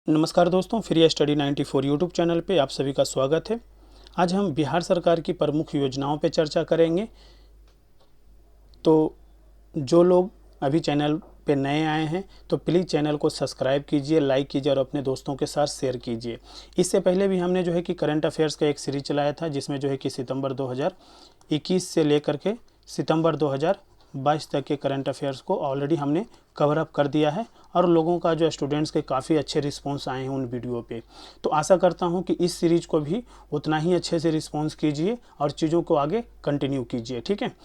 नमस्कार दोस्तों, free study 94 YouTube channel पे आप सभी का स्वागत है। आज हम बिहार सरकार की प्रमुख योजनाओं पे चर्चा करेंगे। तो जो लोग अभी चैनल पे नए आए हैं तो प्लीज़ चैनल को सब्सक्राइब कीजिए, लाइक कीजिए और अपने दोस्तों के साथ शेयर कीजिए। इससे पहले भी हमने जो है कि करंट अफेयर्स का एक सीरीज चलाया था, जिसमें जो है कि सितंबर 2021 से लेकर के सितंबर 2022 तक के करंट अफेयर्स को ऑलरेडी हमने कवर अप कर दिया है और लोगों का जो स्टूडेंट्स के काफ़ी अच्छे रिस्पांस आए हैं उन वीडियो पे। तो आशा करता हूं कि इस सीरीज को भी उतना ही अच्छे से रिस्पांस कीजिए और चीज़ों को आगे कंटिन्यू कीजिए। ठीक है,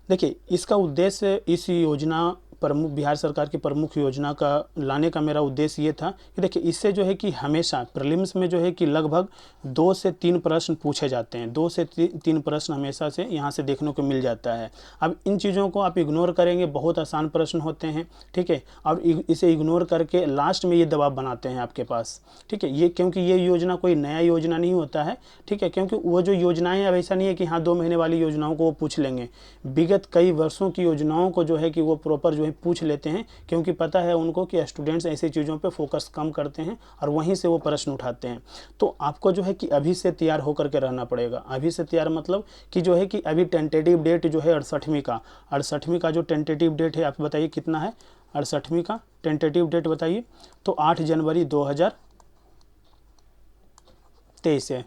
देखिए, इसका उद्देश्य, इस योजना प्रमुख बिहार सरकार की प्रमुख योजना का लाने का मेरा उद्देश्य ये था कि देखिए, इससे जो है कि हमेशा प्रीलिम्स में जो है कि लगभग 2 से 3 प्रश्न पूछे जाते हैं। 2 से 3 प्रश्न हमेशा से यहाँ से देखने को मिल जाता है। अब इन चीज़ों को आप इग्नोर करेंगे, बहुत आसान प्रश्न होते हैं। ठीक है, और इसे इग्नोर करके लास्ट में ये दबाव बनाते हैं आपके पास। ठीक है, ये क्योंकि ये योजना कोई नया योजना नहीं होता है। ठीक है, क्योंकि वो जो योजनाएं, अब ऐसा नहीं है कि हाँ 2 महीने वाली योजनाओं को वो पूछ लेंगे। विगत कई वर्षों की योजनाओं को जो है कि वो प्रॉपर जो है पूछ लेते हैं, क्योंकि पता है उनको कि स्टूडेंट्स ऐसी चीज़ों पे फोकस कम करते हैं और वहीं से वो प्रश्न उठाते हैं। तो आपको जो है कि अभी से तैयार होकर के रहना पड़ेगा। अभी से तैयार मतलब कि जो है कि अभी टेंटेटिव डेट जो है 68वीं का जो टेंटेटिव डेट है, आप बताइए कितना है 68वीं का टेंटेटिव डेट बताइए। तो 8 जनवरी 2023 है।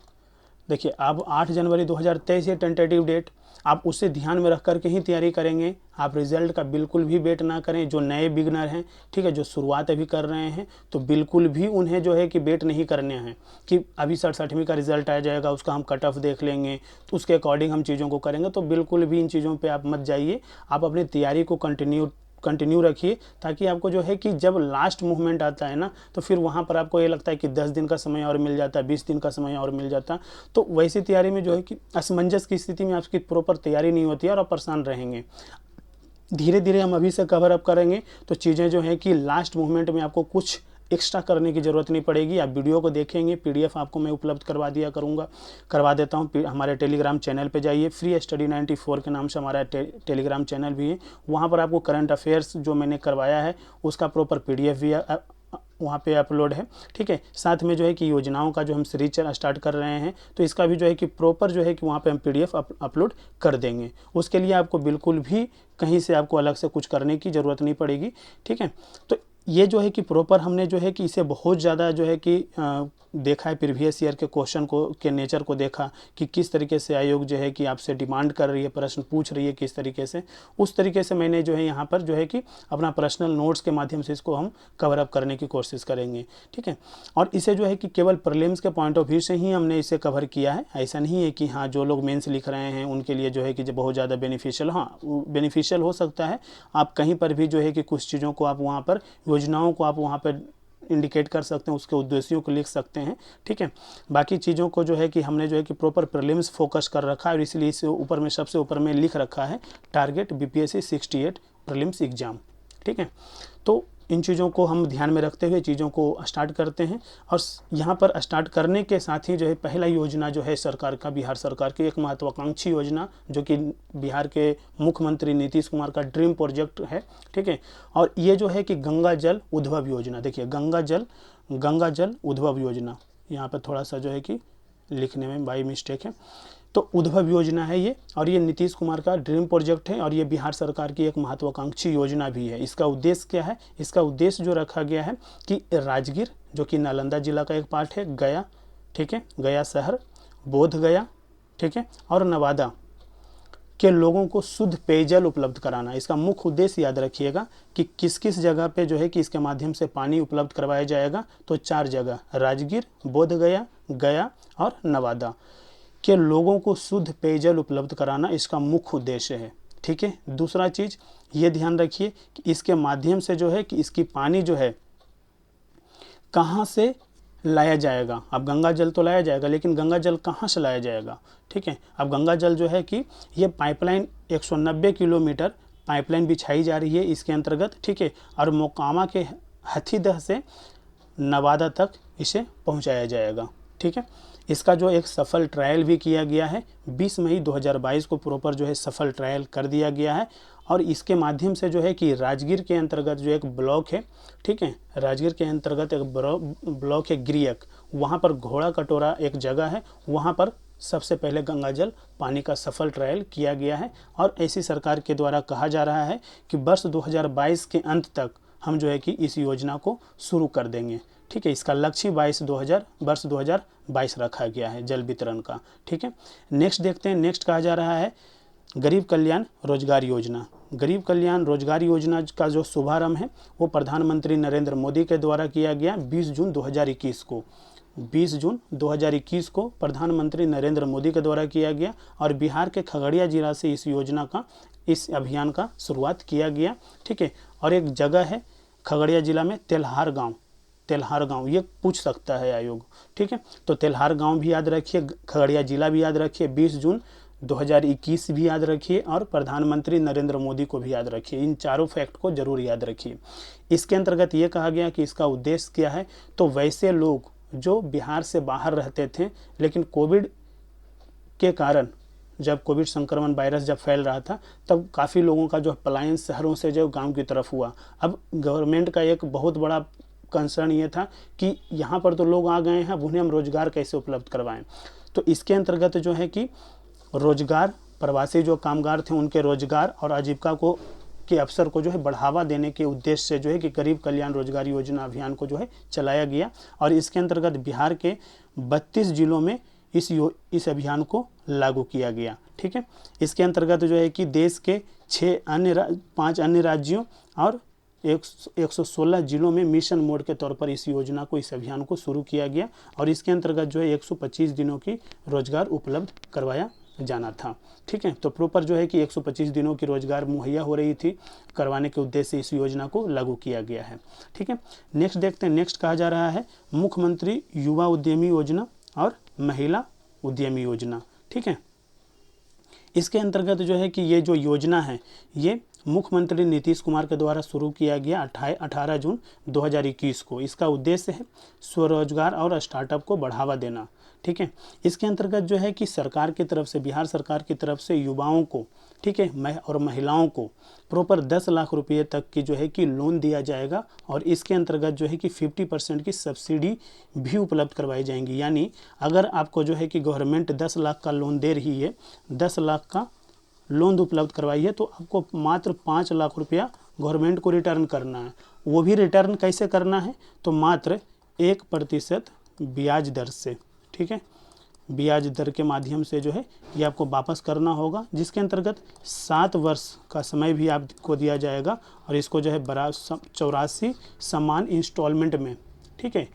देखिए, अब 8 जनवरी 2023 है टेंटेटिव डेट। आप उसे ध्यान में रख करके ही तैयारी करेंगे। आप रिजल्ट का बिल्कुल भी वेट ना करें। जो नए बिगनर हैं, ठीक है, जो शुरुआत अभी कर रहे हैं, तो बिल्कुल भी उन्हें जो है कि वेट नहीं करने हैं कि अभी 67वीं का रिजल्ट आ जाएगा, उसका हम कट ऑफ देख लेंगे, तो उसके अकॉर्डिंग हम चीज़ों को करेंगे। तो बिल्कुल भी इन चीज़ों पर आप मत जाइए। आप अपनी तैयारी को कंटिन्यू रखिए, ताकि आपको जो है कि जब लास्ट मूवमेंट आता है ना, तो फिर वहाँ पर आपको ये लगता है कि 10 दिन का समय और मिल जाता है, 20 दिन का समय और मिल जाता। तो वैसी तैयारी में जो है कि असमंजस की स्थिति में आपकी प्रॉपर तैयारी नहीं होती है और आप परेशान रहेंगे। धीरे धीरे हम अभी से कवर अप करेंगे तो चीज़ें जो है कि लास्ट मूवमेंट में आपको कुछ एक्स्ट्रा करने की ज़रूरत नहीं पड़ेगी। आप वीडियो को देखेंगे, पीडीएफ आपको मैं उपलब्ध करवा देता हूँ। हमारे टेलीग्राम चैनल पे जाइए, फ्री स्टडी 94 के नाम से हमारा टेलीग्राम चैनल भी है। वहाँ पर आपको करंट अफेयर्स जो मैंने करवाया है उसका प्रॉपर पीडीएफ भी वहाँ पे अपलोड है। ठीक है, साथ में जो है कि योजनाओं का जो हम सीरीज स्टार्ट कर रहे हैं, तो इसका भी जो है कि प्रॉपर जो है कि वहाँ पे हम पीडीएफ अपलोड कर देंगे। उसके लिए आपको बिल्कुल भी कहीं से आपको अलग से कुछ करने की ज़रूरत नहीं पड़ेगी। ठीक है, तो ये जो है कि प्रॉपर हमने जो है कि इसे बहुत ज़्यादा जो है कि देखा है, प्रीवियस ईयर के क्वेश्चन को के नेचर को देखा कि किस तरीके से आयोग जो है कि आपसे डिमांड कर रही है, प्रश्न पूछ रही है किस तरीके से। उस तरीके से मैंने जो है यहाँ पर जो है कि अपना पर्सनल नोट्स के माध्यम से इसको हम कवर अप करने की कोशिश करेंगे। ठीक है, और इसे जो है कि केवल प्रीलिम्स के पॉइंट ऑफ व्यू से ही हमने इसे कवर किया है। ऐसा नहीं है कि हाँ जो लोग मेंस लिख रहे हैं उनके लिए जो है कि बहुत ज़्यादा बेनिफिशियल, हाँ बेनिफिशियल हो सकता है। आप कहीं पर भी जो है कि कुछ चीज़ों को आप वहाँ पर, योजनाओं को आप वहाँ पर इंडिकेट कर सकते हैं, उसके उद्देश्यों को लिख सकते हैं। ठीक है, बाकी चीज़ों को जो है कि हमने जो है कि प्रॉपर प्रीलिम्स फोकस कर रखा है और इसलिए इसे ऊपर में, सबसे ऊपर में लिख रखा है टारगेट बीपीएससी 68 प्रीलिम्स एग्जाम। ठीक है, तो इन चीज़ों को हम ध्यान में रखते हुए चीज़ों को स्टार्ट करते हैं। और यहाँ पर स्टार्ट करने के साथ ही जो है पहला योजना जो है सरकार का, बिहार सरकार की एक महत्वाकांक्षी योजना, जो कि बिहार के मुख्यमंत्री नीतीश कुमार का ड्रीम प्रोजेक्ट है। ठीक है, और ये जो है कि गंगा जल उद्भव योजना। देखिए, गंगा जल उद्भव योजना, यहाँ पर थोड़ा सा जो है कि लिखने में बाई मिस्टेक है। तो उद्भव योजना है ये, और ये नीतीश कुमार का ड्रीम प्रोजेक्ट है और ये बिहार सरकार की एक महत्वाकांक्षी योजना भी है। इसका उद्देश्य क्या है? इसका उद्देश्य जो रखा गया है कि राजगीर, जो कि नालंदा जिला का एक पार्ट है, गया, ठीक है, गया शहर, बोध गया, ठीक है, और नवादा के लोगों को शुद्ध पेयजल उपलब्ध कराना। इसका मुख्य उद्देश्य याद रखिएगा कि किस किस जगह पे जो है कि इसके माध्यम से पानी उपलब्ध करवाया जाएगा। तो 4 जगह, राजगीर, बोध गया और नवादा के लोगों को शुद्ध पेयजल उपलब्ध कराना इसका मुख्य उद्देश्य है। ठीक है, दूसरा चीज़ ये ध्यान रखिए कि इसके माध्यम से जो है कि इसकी पानी जो है कहाँ से लाया जाएगा। अब गंगा जल तो लाया जाएगा, लेकिन गंगा जल कहाँ से लाया जाएगा? ठीक है, अब गंगा जल जो है कि ये पाइपलाइन 190 किलोमीटर पाइपलाइन बिछाई जा रही है इसके अंतर्गत। ठीक है, और मोकामा के हाथीदह से नवादा तक इसे पहुंचाया जाएगा। ठीक है। इसका जो एक सफल ट्रायल भी किया गया है, 20 मई 2022 को प्रॉपर जो है सफल ट्रायल कर दिया गया है। और इसके माध्यम से जो है कि राजगीर के अंतर्गत जो एक ब्लॉक है, ठीक है, राजगीर के अंतर्गत एक ब्लॉक है गिरियक, वहाँ पर घोड़ा कटोरा एक जगह है, वहाँ पर सबसे पहले गंगा जल पानी का सफल ट्रायल किया गया है। और ऐसी सरकार के द्वारा कहा जा रहा है कि वर्ष 2022 के अंत तक हम जो है कि इस योजना को शुरू कर देंगे, ठीक है। इसका लक्ष्य वर्ष 2022 रखा गया है जल वितरण का, ठीक है। नेक्स्ट देखते हैं, नेक्स्ट कहा जा रहा है गरीब कल्याण रोजगार योजना। गरीब कल्याण रोजगार योजना का जो शुभारंभ है वो प्रधानमंत्री नरेंद्र मोदी के द्वारा किया गया 20 जून 2021 को। 20 जून 2021 को प्रधानमंत्री नरेंद्र मोदी के द्वारा किया गया और बिहार के खगड़िया जिला से इस अभियान का शुरुआत किया गया, ठीक है। और एक जगह है खगड़िया जिला में तेल्हार गांव, ये पूछ सकता है आयोग, ठीक है। तो तेल्हार गांव भी याद रखिए, खगड़िया जिला भी याद रखिए, 20 जून 2021 भी याद रखिए और प्रधानमंत्री नरेंद्र मोदी को भी याद रखिए। इन चारों फैक्ट को जरूर याद रखिए। इसके अंतर्गत ये कहा गया कि इसका उद्देश्य क्या है, तो वैसे लोग जो बिहार से बाहर रहते थे लेकिन कोविड के कारण, जब कोविड संक्रमण वायरस जब फैल रहा था तब काफ़ी लोगों का जो पलायन शहरों से जो गांव की तरफ हुआ। अब गवर्नमेंट का एक बहुत बड़ा कंसर्न ये था कि यहाँ पर तो लोग आ गए हैं, अब उन्हें हम रोजगार कैसे उपलब्ध करवाएं। तो इसके अंतर्गत जो है कि रोजगार, प्रवासी जो कामगार थे उनके रोजगार और आजीविका के अवसर को जो है बढ़ावा देने के उद्देश्य से जो है कि गरीब कल्याण रोजगार योजना अभियान को जो है चलाया गया। और इसके अंतर्गत बिहार के 32 जिलों में इस अभियान को लागू किया गया, ठीक है। इसके अंतर्गत जो है कि देश के 5 अन्य राज्यों और 116 जिलों में मिशन मोड के तौर पर इस अभियान को शुरू किया गया। और इसके अंतर्गत जो है 125 दिनों की रोजगार उपलब्ध करवाया जाना था, ठीक है। तो प्रॉपर जो है कि 125 दिनों की रोजगार मुहैया हो रही थी, करवाने के उद्देश्य से इस योजना को लागू किया गया है, ठीक है। नेक्स्ट देखते हैं, नेक्स्ट कहा जा रहा है मुख्यमंत्री युवा उद्यमी योजना और महिला उद्यमी योजना, ठीक है। इसके अंतर्गत जो है कि ये जो योजना है ये मुख्यमंत्री नीतीश कुमार के द्वारा शुरू किया गया 18 जून 2021 को। इसका उद्देश्य है स्वरोजगार और स्टार्टअप को बढ़ावा देना, ठीक है। इसके अंतर्गत जो है कि सरकार की तरफ से, बिहार सरकार की तरफ से युवाओं को, ठीक है, और महिलाओं को प्रॉपर 10 लाख रुपये तक की जो है कि लोन दिया जाएगा। और इसके अंतर्गत जो है कि 50% की सब्सिडी भी उपलब्ध करवाई जाएंगी। यानी अगर आपको जो है कि गवर्नमेंट 10 लाख का लोन दे रही है, 10 लाख का लोन उपलब्ध करवाई है, तो आपको मात्र 5 लाख रुपया गवर्नमेंट को रिटर्न करना है। वो भी रिटर्न कैसे करना है, तो मात्र 1% ब्याज दर से, ठीक है, ब्याज दर के माध्यम से जो है ये आपको वापस करना होगा, जिसके अंतर्गत 7 वर्ष का समय भी आपको दिया जाएगा। और इसको जो है 84 समान इंस्टॉलमेंट में, ठीक है,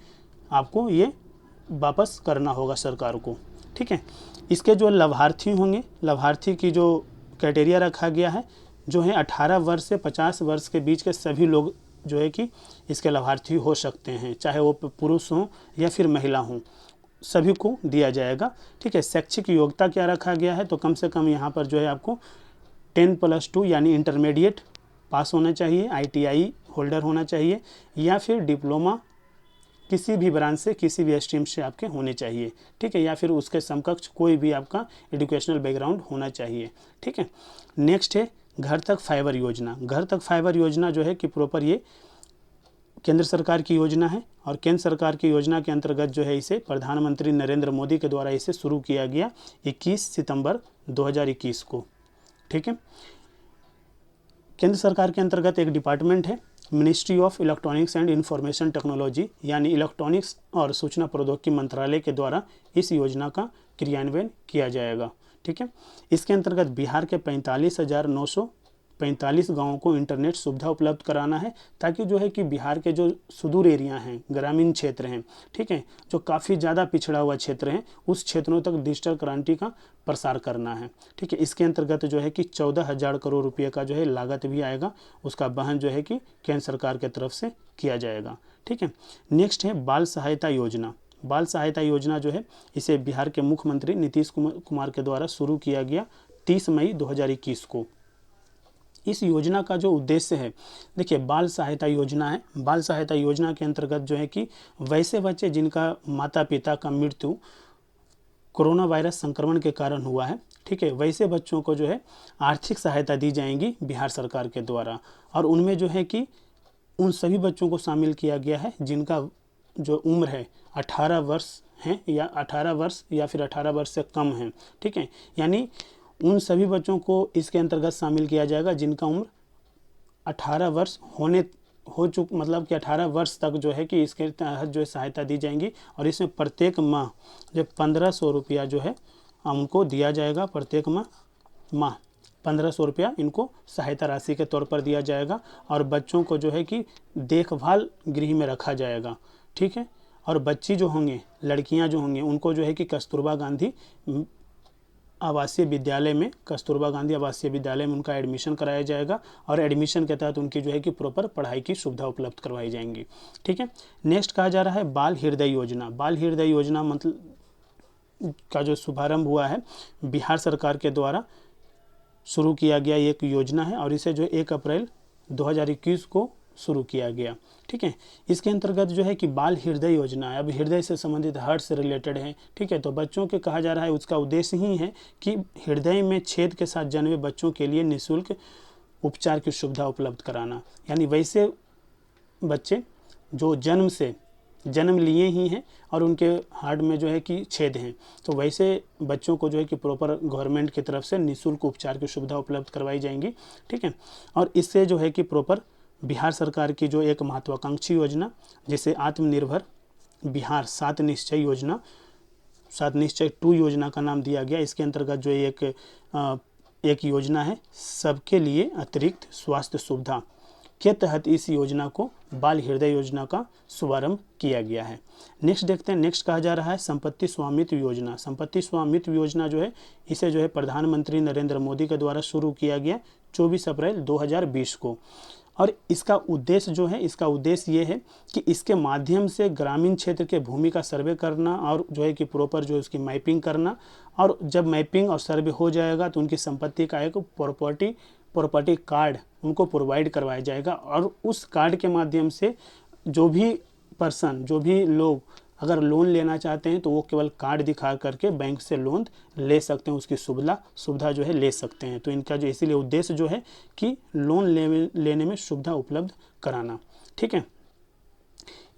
आपको ये वापस करना होगा सरकार को, ठीक है। इसके जो लाभार्थी होंगे, लाभार्थी की जो क्राइटेरिया रखा गया है जो है 18 वर्ष से 50 वर्ष के बीच के सभी लोग जो है कि इसके लाभार्थी हो सकते हैं, चाहे वो पुरुष हों या फिर महिला हों, सभी को दिया जाएगा, ठीक है। शैक्षिक योग्यता क्या रखा गया है, तो कम से कम यहाँ पर जो है आपको 10+2 यानी इंटरमीडिएट पास होना चाहिए, ITI होल्डर होना चाहिए, या फिर डिप्लोमा किसी भी ब्रांच से, किसी भी स्ट्रीम से आपके होने चाहिए, ठीक है, या फिर उसके समकक्ष कोई भी आपका एजुकेशनल बैकग्राउंड होना चाहिए, ठीक है। नेक्स्ट है घर तक फाइबर योजना। घर तक फाइबर योजना जो है कि प्रॉपर ये केंद्र सरकार की योजना है और केंद्र सरकार की योजना के अंतर्गत जो है इसे प्रधानमंत्री नरेंद्र मोदी के द्वारा इसे शुरू किया गया 21 सितंबर 2021 को, ठीक है। केंद्र सरकार के अंतर्गत एक डिपार्टमेंट है ministry of electronics and information technology, यानी इलेक्ट्रॉनिक्स और सूचना प्रौद्योगिकी मंत्रालय के द्वारा इस योजना का क्रियान्वयन किया जाएगा, ठीक है। इसके अंतर्गत बिहार के 45,945 गाँवों को इंटरनेट सुविधा उपलब्ध कराना है, ताकि जो है कि बिहार के जो सुदूर एरिया हैं, ग्रामीण क्षेत्र हैं, ठीक है, जो काफ़ी ज़्यादा पिछड़ा हुआ क्षेत्र हैं, उस क्षेत्रों तक डिजिटल क्रांति का प्रसार करना है, ठीक है। इसके अंतर्गत जो है कि 14,000 करोड़ रुपये का जो है लागत भी आएगा, उसका वहन जो है कि केंद्र सरकार की तरफ से किया जाएगा, ठीक है। नेक्स्ट है बाल सहायता योजना। बाल सहायता योजना जो है इसे बिहार के मुख्यमंत्री नीतीश कुमार के द्वारा शुरू किया गया 30 मई 2021 को। इस योजना का जो उद्देश्य है, देखिए बाल सहायता योजना है। बाल सहायता योजना के अंतर्गत जो है कि वैसे बच्चे जिनका माता पिता का मृत्यु कोरोना वायरस संक्रमण के कारण हुआ है, ठीक है, वैसे बच्चों को जो है आर्थिक सहायता दी जाएंगी बिहार सरकार के द्वारा। और उनमें जो है कि उन सभी बच्चों को शामिल किया गया है जिनका जो उम्र है 18 वर्ष है या 18 वर्ष या फिर 18 वर्ष से कम है, ठीक है। यानी उन सभी बच्चों को इसके अंतर्गत शामिल किया जाएगा जिनका उम्र 18 वर्ष मतलब कि 18 वर्ष तक जो है कि इसके तहत जो है सहायता दी जाएंगी। और इसमें प्रत्येक माह जो 1500 रुपया जो है उनको दिया जाएगा। प्रत्येक माह 1500 रुपया इनको सहायता राशि के तौर पर दिया जाएगा। और बच्चों को जो है कि देखभाल गृह में रखा जाएगा, ठीक है। और बच्ची जो होंगे, लड़कियां जो होंगी, उनको जो है कि कस्तूरबा गांधी आवासीय विद्यालय में, कस्तूरबा गांधी आवासीय विद्यालय में उनका एडमिशन कराया जाएगा। और एडमिशन के तहत उनकी जो है कि प्रॉपर पढ़ाई की सुविधा उपलब्ध करवाई जाएंगी, ठीक है। नेक्स्ट कहा जा रहा है बाल हृदय योजना। बाल हृदय योजना मतलब का जो शुभारंभ हुआ है बिहार सरकार के द्वारा शुरू किया गया एक योजना है। और इसे जो 1 अप्रैल 2021 को शुरू किया गया, ठीक है। इसके अंतर्गत जो है कि बाल हृदय योजना है, अब हृदय से संबंधित, हार्ट से रिलेटेड है, ठीक है। तो बच्चों के कहा जा रहा है, उसका उद्देश्य ही है कि हृदय में छेद के साथ जन्मे बच्चों के लिए निःशुल्क उपचार की सुविधा उपलब्ध कराना। यानी वैसे बच्चे जो जन्म लिए ही हैं और उनके हार्ट में जो है कि छेद हैं, तो वैसे बच्चों को जो है कि प्रॉपर गवर्नमेंट की तरफ से निःशुल्क उपचार की सुविधा उपलब्ध करवाई जाएंगी, ठीक है। और इससे जो है कि प्रॉपर बिहार सरकार की जो एक महत्वाकांक्षी योजना, जिसे आत्मनिर्भर बिहार 7 निश्चय योजना, 7 निश्चय 2 योजना का नाम दिया गया। इसके अंतर्गत जो एक योजना है सबके लिए अतिरिक्त स्वास्थ्य सुविधा के तहत इस योजना को बाल हृदय योजना का शुभारंभ किया गया है। नेक्स्ट देखते हैं, नेक्स्ट कहा जा रहा है संपत्ति स्वामित्व योजना। संपत्ति स्वामित्व योजना जो है, इसे जो है प्रधानमंत्री नरेंद्र मोदी के द्वारा शुरू किया गया 24 अप्रैल 2020 को। और इसका उद्देश्य जो है, इसका उद्देश्य ये है कि इसके माध्यम से ग्रामीण क्षेत्र के भूमि का सर्वे करना और जो है कि प्रॉपर जो उसकी मैपिंग करना। और जब मैपिंग और सर्वे हो जाएगा तो उनकी संपत्ति का एक प्रॉपर्टी कार्ड उनको प्रोवाइड करवाया जाएगा। और उस कार्ड के माध्यम से जो भी लोग अगर लोन लेना चाहते हैं तो वो केवल कार्ड दिखा करके बैंक से लोन ले सकते हैं, उसकी सुविधा जो है ले सकते हैं। तो इनका जो इसीलिए उद्देश्य जो है कि लोन लेने में सुविधा उपलब्ध कराना, ठीक है।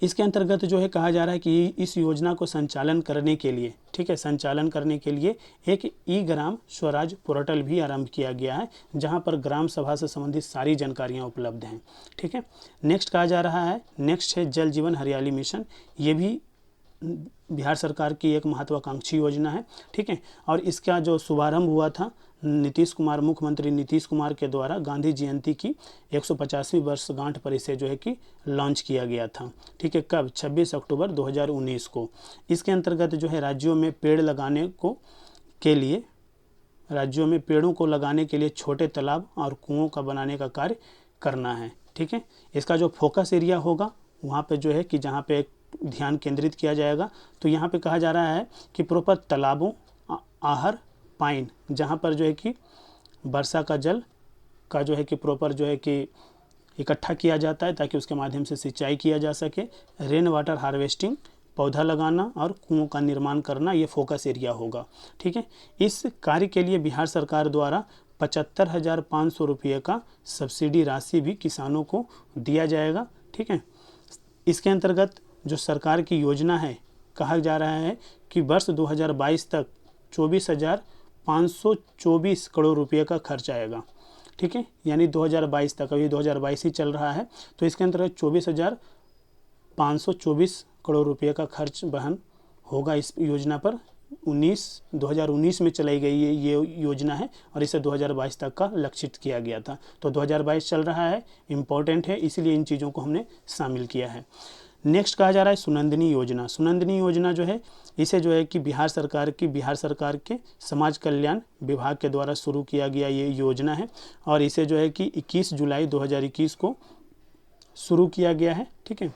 इसके अंतर्गत जो है कहा जा रहा है कि इस योजना को संचालन करने के लिए, ठीक है, संचालन करने के लिए एक ई ग्राम स्वराज पोर्टल भी आरंभ किया गया है, जहां पर ग्राम सभा से संबंधित सारी जानकारियां उपलब्ध हैं, ठीक है। नेक्स्ट कहा जा रहा है, नेक्स्ट है जल जीवन हरियाली मिशन। ये भी बिहार सरकार की एक महत्वाकांक्षी योजना है, ठीक है। और इसका जो शुभारंभ हुआ था मुख्यमंत्री नीतीश कुमार के द्वारा गांधी जयंती की 150वीं वर्षगांठ पर इसे जो है कि लॉन्च किया गया था, ठीक है। कब? 26 अक्टूबर 2019 को। इसके अंतर्गत जो है राज्यों में पेड़ों को लगाने के लिए छोटे तालाब और कुओं का बनाने का कार्य करना है, ठीक है। इसका जो फोकस एरिया होगा वहाँ पे जो है कि जहाँ पे ध्यान केंद्रित किया जाएगा, तो यहाँ पे कहा जा रहा है कि प्रॉपर तालाबों, आहर, पाइन, जहाँ पर जो है कि वर्षा का जल का जो है कि प्रॉपर जो है कि इकट्ठा किया जाता है ताकि उसके माध्यम से सिंचाई किया जा सके। रेन वाटर हार्वेस्टिंग, पौधा लगाना और कुओं का निर्माण करना, ये फोकस एरिया होगा, ठीक है। इस कार्य के लिए बिहार सरकार द्वारा 75,500 रुपये का सब्सिडी राशि भी किसानों को दिया जाएगा, ठीक है। इसके अंतर्गत जो सरकार की योजना है, कहा जा रहा है कि वर्ष 2022 तक 24,524 करोड़ रुपये का खर्च आएगा, ठीक है। यानी 2022 तक, अभी 2022 ही चल रहा है, तो इसके अंतर्गत 24,524 करोड़ रुपये का खर्च वहन होगा इस योजना पर। 2019 में चलाई गई ये योजना है और इसे 2022 तक का लक्षित किया गया था। तो 2022 चल रहा है, इम्पोर्टेंट है, इसीलिए इन चीज़ों को हमने शामिल किया है। नेक्स्ट कहा जा रहा है सुनंदनी योजना। सुनंदनी योजना जो है, इसे जो है कि बिहार सरकार के समाज कल्याण विभाग के द्वारा शुरू किया गया ये योजना है। और इसे जो है कि 21 जुलाई 2021 को शुरू किया गया है, ठीक है।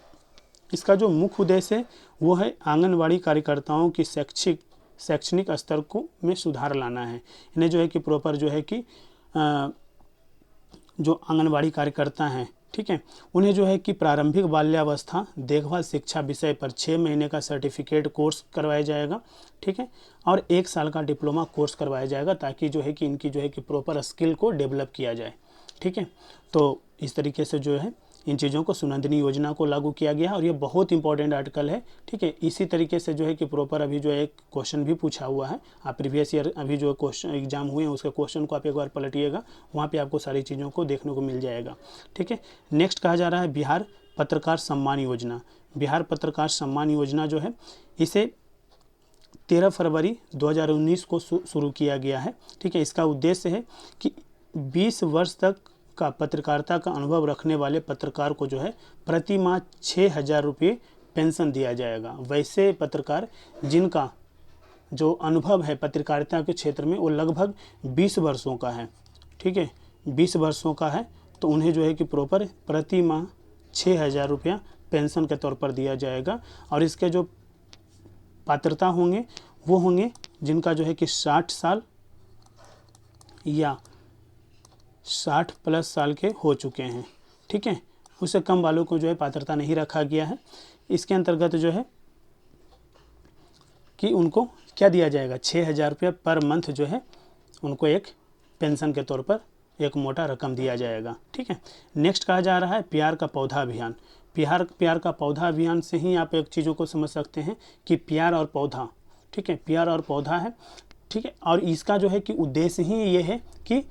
इसका जो मुख्य उद्देश्य है वो है आंगनवाड़ी कार्यकर्ताओं की शैक्षणिक स्तर में सुधार लाना है। इन्हें जो है कि प्रॉपर जो है कि जो आंगनबाड़ी कार्यकर्ता हैं, ठीक है, उन्हें जो है कि प्रारंभिक बाल्यावस्था देखभाल शिक्षा विषय पर 6 महीने का सर्टिफिकेट कोर्स करवाया जाएगा, ठीक है, और 1 साल का डिप्लोमा कोर्स करवाया जाएगा, ताकि जो है कि इनकी जो है कि प्रॉपर स्किल को डेवलप किया जाए, ठीक है। तो इस तरीके से जो है इन चीज़ों को सुनंदिनी योजना को लागू किया गया है, और ये बहुत इंपॉर्टेंट आर्टिकल है, ठीक है। इसी तरीके से जो है कि प्रॉपर अभी जो है एक क्वेश्चन भी पूछा हुआ है, आप प्रीवियस ईयर अभी जो क्वेश्चन एग्जाम हुए हैं उसके क्वेश्चन को आप एक बार पलटिएगा, वहाँ पे आपको सारी चीज़ों को देखने को मिल जाएगा, ठीक है। नेक्स्ट कहा जा रहा है बिहार पत्रकार सम्मान योजना। बिहार पत्रकार सम्मान योजना जो है इसे 13 फरवरी 2019 को शुरू किया गया है, ठीक है। इसका उद्देश्य है कि 20 वर्ष तक का पत्रकारिता का अनुभव रखने वाले पत्रकार को जो है प्रति माह 6,000 रुपये पेंशन दिया जाएगा। वैसे पत्रकार जिनका जो अनुभव है पत्रकारिता के क्षेत्र में वो लगभग 20 वर्षों का है, ठीक है, 20 वर्षों का है, तो उन्हें जो है कि प्रॉपर प्रति माह 6,000 रुपया पेंशन के तौर पर दिया जाएगा। और इसके जो पात्रता होंगे वो होंगे जिनका जो है कि 60 साल या 60 प्लस साल के हो चुके हैं, ठीक है। उससे कम वालों को जो है पात्रता नहीं रखा गया है। इसके अंतर्गत जो है कि उनको क्या दिया जाएगा, 6,000 रुपये पर मंथ जो है उनको एक पेंशन के तौर पर एक मोटा रकम दिया जाएगा, ठीक है। नेक्स्ट कहा जा रहा है प्यार का पौधा अभियान। प्यार का पौधा अभियान से ही आप एक चीज़ों को समझ सकते हैं कि प्यार और पौधा, ठीक है, प्यार और पौधा है, ठीक है। और इसका जो है कि उद्देश्य ही ये है कि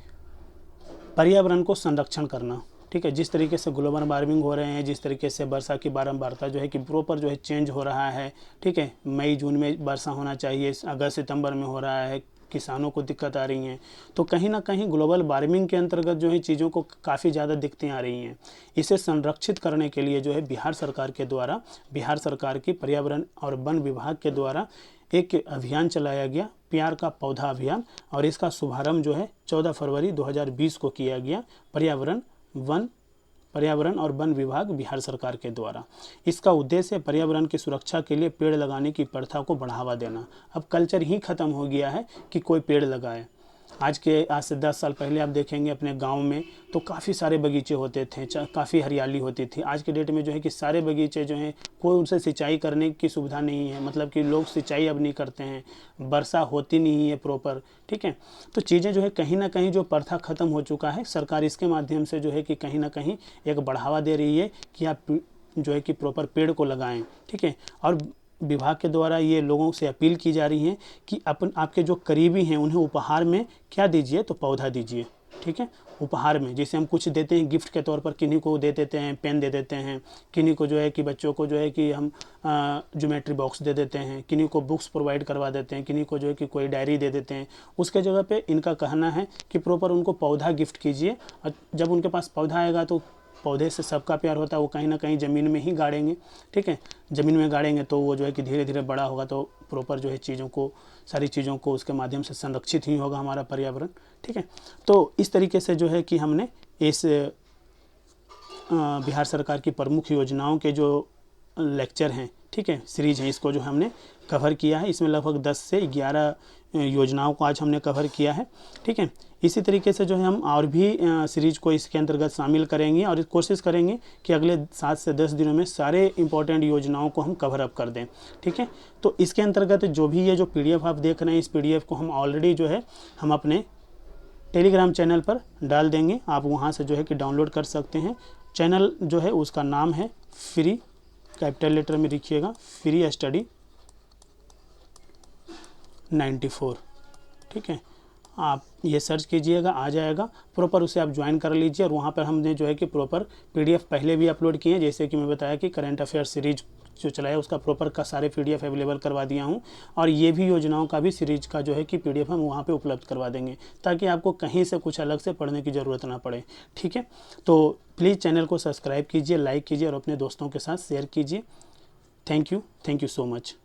पर्यावरण को संरक्षण करना, ठीक है। जिस तरीके से ग्लोबल वार्मिंग हो रहे हैं, जिस तरीके से वर्षा की बारंबारता जो है कि प्रॉपर जो है चेंज हो रहा है, ठीक है, मई जून में वर्षा होना चाहिए, अगस्त सितंबर में हो रहा है, किसानों को दिक्कत आ रही हैं, तो कहीं ना कहीं ग्लोबल वार्मिंग के अंतर्गत जो है चीज़ों को काफ़ी ज़्यादा दिक्कतें आ रही हैं। इसे संरक्षित करने के लिए जो है बिहार सरकार के द्वारा, बिहार सरकार की पर्यावरण और वन विभाग के द्वारा एक अभियान चलाया गया, प्यार का पौधा अभियान, और इसका शुभारंभ जो है 14 फरवरी 2020 को किया गया पर्यावरण और वन विभाग बिहार सरकार के द्वारा। इसका उद्देश्य पर्यावरण की सुरक्षा के लिए पेड़ लगाने की प्रथा को बढ़ावा देना। अब कल्चर ही ख़त्म हो गया है कि कोई पेड़ लगाए। आज से 10 साल पहले आप देखेंगे अपने गांव में तो काफ़ी सारे बगीचे होते थे, काफ़ी हरियाली होती थी। आज के डेट में जो है कि सारे बगीचे जो हैं कोई उनसे सिंचाई करने की सुविधा नहीं है, मतलब कि लोग सिंचाई अब नहीं करते हैं, वर्षा होती नहीं है प्रॉपर, ठीक है। तो चीज़ें जो है कहीं ना कहीं जो प्रथा ख़त्म हो चुका है। सरकार इसके माध्यम से जो है कि कहीं ना कहीं एक बढ़ावा दे रही है कि आप जो है कि प्रॉपर पेड़ को लगाएं, ठीक है। और विभाग के द्वारा ये लोगों से अपील की जा रही है कि आपके जो करीबी हैं उन्हें उपहार में क्या दीजिए, तो पौधा दीजिए, ठीक है। उपहार में जैसे हम कुछ देते हैं गिफ्ट के तौर पर, किन्हीं को दे देते हैं पेन दे देते हैं, किन्हीं को जो है कि बच्चों को जो है कि हम ज्योमेट्री बॉक्स दे देते हैं, किन्हीं को बुक्स प्रोवाइड करवा देते हैं, किन्हीं को जो है कि कोई डायरी दे देते हैं। उसके जगह पे इनका कहना है कि प्रॉपर उनको पौधा गिफ्ट कीजिए, और जब उनके पास पौधा आएगा तो पौधे से सबका प्यार होता है, वो कहीं ना कहीं ज़मीन में ही गाड़ेंगे, ठीक है। ज़मीन में गाड़ेंगे तो वो जो है कि धीरे धीरे बड़ा होगा, तो प्रॉपर जो है चीज़ों को, सारी चीज़ों को उसके माध्यम से संरक्षित ही होगा हमारा पर्यावरण, ठीक है। तो इस तरीके से जो है कि हमने इस बिहार सरकार की प्रमुख योजनाओं के जो लेक्चर हैं, ठीक है, सीरीज है, इसको जो हमने कवर किया है। इसमें लगभग 10 से 11 योजनाओं को आज हमने कवर किया है, ठीक है। इसी तरीके से जो है हम और भी सीरीज को इसके अंतर्गत शामिल करेंगे और कोशिश करेंगे कि अगले 7 से 10 दिनों में सारे इंपॉर्टेंट योजनाओं को हम कवर अप कर दें, ठीक है। तो इसके अंतर्गत जो भी ये जो PDF आप देख रहे हैं, इस PDF को हम ऑलरेडी जो है हम अपने टेलीग्राम चैनल पर डाल देंगे, आप वहाँ से जो है कि डाउनलोड कर सकते हैं। चैनल जो है उसका नाम है फ्री, कैपिटल लेटर में लिखिएगा, फ्री स्टडी 94, ठीक है। आप ये सर्च कीजिएगा, आ जाएगा, प्रॉपर उसे आप ज्वाइन कर लीजिए। और वहाँ पर हमने जो है कि प्रॉपर PDF पहले भी अपलोड किए हैं, जैसे कि मैं बताया कि करंट अफेयर सीरीज जो चलाया उसका प्रॉपर का सारे PDF अवेलेबल करवा दिया हूँ, और ये भी योजनाओं का भी सीरीज का जो है कि PDF हम वहाँ पे उपलब्ध करवा देंगे, ताकि आपको कहीं से कुछ अलग से पढ़ने की ज़रूरत ना पड़े, ठीक है। तो प्लीज़ चैनल को सब्सक्राइब कीजिए, लाइक कीजिए और अपने दोस्तों के साथ शेयर कीजिए। Thank you so much.